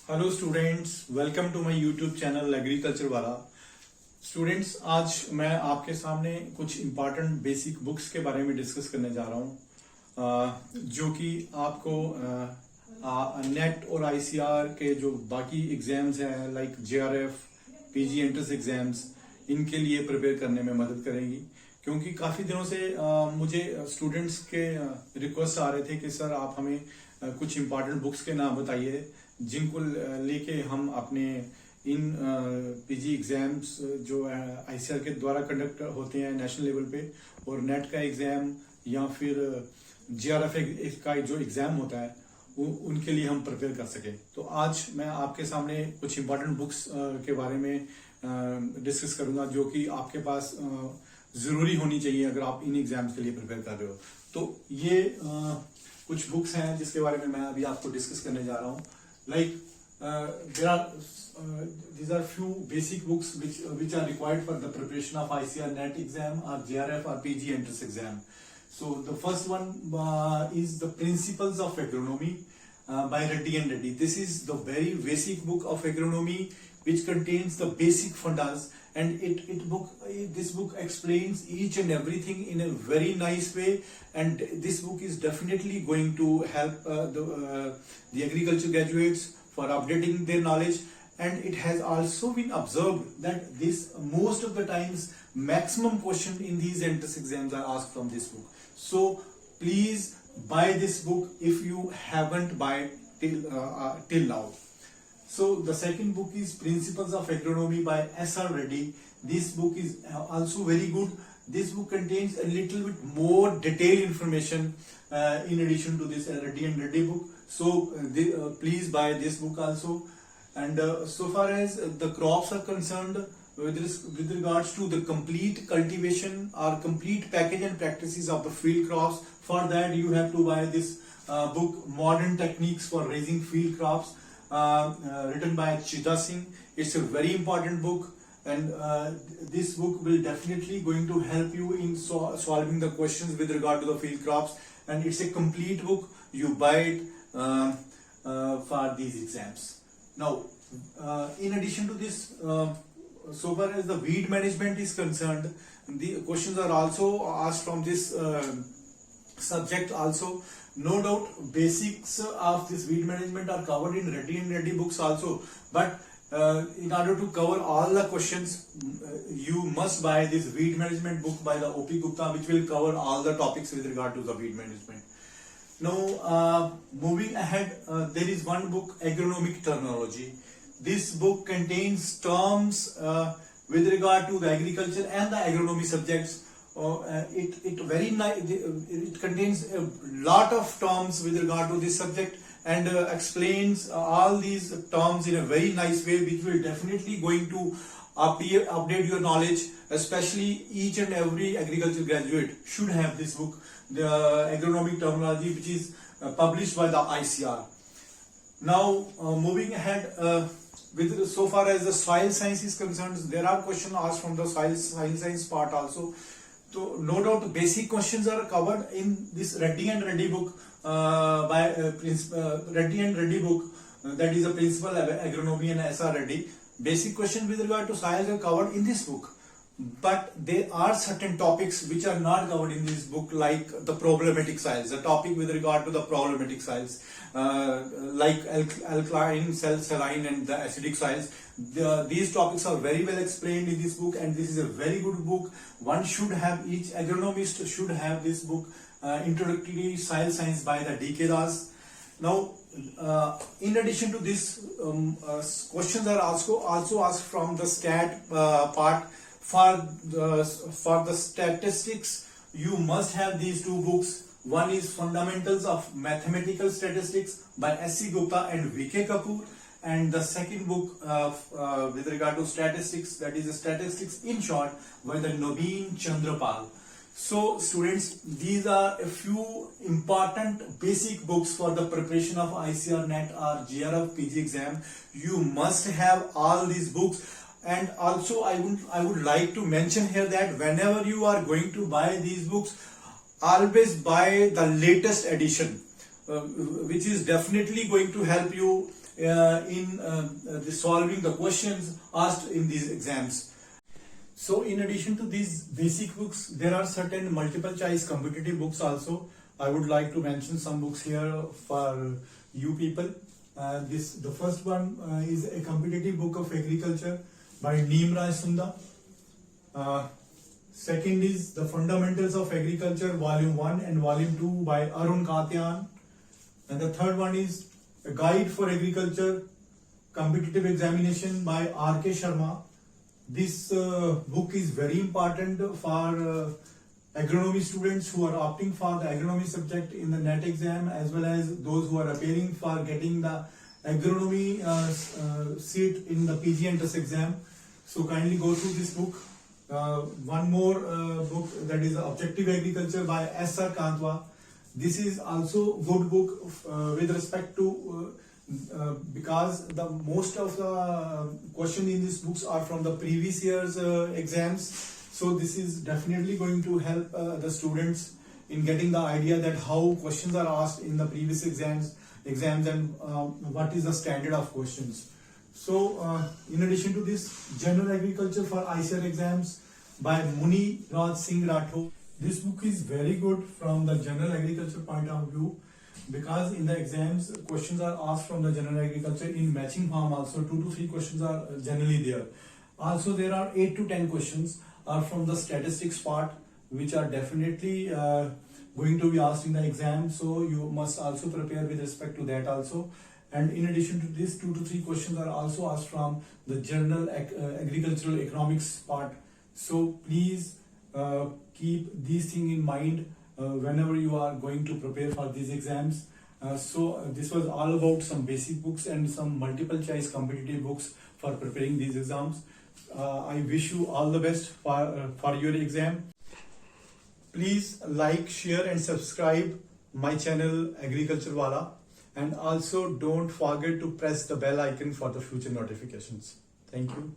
Hello students, welcome to my YouTube channel agriculture वाला। Students, आज मैं आपके सामने कुछ इम्पॉर्टेंट बेसिक बुक्स के बारे में डिस्कस करने जा रहा हूँ, जो कि आपको नेट और आईसीआर के जो बाकी एग्जाम्स हैं like JRF, PG entrance exams, इनके लिए प्रिपेयर करने में मदद करेंगी। क्योंकि काफ़ी दिनों से मुझे स्टूडेंट्स के रिक्वेस्ट आ रहे थे कि सर आप हमें कुछ इम्पॉर्टेंट बुक्स के नाम बताइए जिनको लेके हम अपने इन पीजी एग्जाम्स जो आईसीआर के द्वारा कंडक्ट होते हैं नेशनल लेवल पे, और नेट का एग्जाम या फिर जेआरएफ का जो एग्जाम होता है उनके लिए हम प्रिपेयर कर सके। तो आज मैं आपके सामने कुछ इम्पोर्टेंट बुक्स के बारे में डिस्कस करूंगा जो कि आपके पास जरूरी होनी चाहिए अगर आप इन एग्जाम्स के लिए प्रिपेयर कर रहे हो। तो ये कुछ बुक्स हैं जिसके बारे में मैं अभी आपको डिस्कस करने जा रहा हूँ। Like these are few basic books which are required for the preparation of ICR NET exam or JRF or PG entrance exam. So the first one is the Principles of Agronomy by Reddy and Reddy. This is the very basic book of agronomy which contains the basic fundas, and this book explains each and everything in a very nice way, and this book is definitely going to help the agriculture graduates for updating their knowledge. And it has also been observed that this most of the times maximum question in these entrance exams are asked from this book. So please buy this book if you haven't bought till now. So the second book is Principles of Agronomy by S.R. Reddy. This book is also very good. This book contains a little bit more detailed information in addition to this Reddy and Reddy book. So please buy this book also. And so far as the crops are concerned, with regards to the complete cultivation or complete package and practices of the field crops, for that you have to buy this book Modern Techniques for Raising Field Crops, written by Chida Singh. It's a very important book, and this book will definitely going to help you in solving the questions with regard to the field crops, and it's a complete book. You buy it for these exams. Now, in addition to this, so far as the weed management is concerned, the questions are also asked from this subject also. No doubt basics of this weed management are covered in Reddy and Reddy books also, but in order to cover all the questions, you must buy this weed management book by the O.P. Gupta, which will cover all the topics with regard to the weed management. Now, moving ahead, there is one book, Agronomic Terminology. This book contains terms with regard to the agriculture and the agronomy subjects. It contains a lot of terms with regard to this subject, and explains all these terms in a very nice way, which will definitely going to update your knowledge. Especially each and every agriculture graduate should have this book, the Agronomic Terminology, which is published by the ICR. Now, moving ahead, with so far as the soil science is concerned, there are questions asked from the soil science part also. So no doubt the basic questions are covered in this Reddy and Reddy book by Reddy and Reddy book, that is a Principle of Agronomy and S.R. Reddy. Basic questions with regard to soils are covered in this book, but there are certain topics which are not covered in this book, like the problematic soils, the topic with regard to the problematic soils, like alkaline, saline and the acidic soils. These topics are very well explained in this book, and this is a very good book. One should have, each agronomist should have this book, Introductory Soil Science by the D.K. Das. Now, in addition to this, questions are also asked from the stat part. For the statistics, you must have these two books. One is Fundamentals of Mathematical Statistics by S.C. Gupta and V.K. Kapoor, and the second book with regard to statistics, that is Statistics in Short by the Naveen Chandrapal. So students, these are a few important basic books for the preparation of ICR NET or JRF PG exam. You must have all these books. And also I would like to mention here that whenever you are going to buy these books, always buy the latest edition, which is definitely going to help you in solving the questions asked in these exams. So in addition to these basic books, there are certain multiple choice competitive books also. I would like to mention some books here for you people. The first one is a competitive book of agriculture by Neemraj Sunda. Second is The Fundamentals of Agriculture, Volume 1 and Volume 2 by Arun Katyan. And the third one is A Guide for Agriculture, Competitive Examination by R.K. Sharma. This book is very important for agronomy students who are opting for the agronomy subject in the NET exam, as well as those who are appearing for getting the agronomy seat in the PG entrance exam. So kindly go through this book. One more book, that is Objective Agriculture by S.R. Kantwa. This is also good book with respect to because the most of the question in these books are from the previous year's exams. So this is definitely going to help the students in getting the idea that how questions are asked in the previous exams and what is the standard of questions. So in addition to this, General Agriculture for ICAR exams by Muni Raj Singh Rathod. This book is very good from the general agriculture point of view, because in the exams questions are asked from the general agriculture in matching form also. 2 to 3 questions are generally there. Also there are 8 to 10 questions are from the statistics part, which are definitely going to be asked in the exam, so you must also prepare with respect to that also. And in addition to this, 2 to 3 questions are also asked from the general agricultural economics part. So please keep these things in mind whenever you are going to prepare for these exams. So this was all about some basic books and some multiple choice competitive books for preparing these exams. I wish you all the best for your exam. Please like, share and subscribe my channel Agriculture Wala, and also don't forget to press the bell icon for the future notifications. Thank you.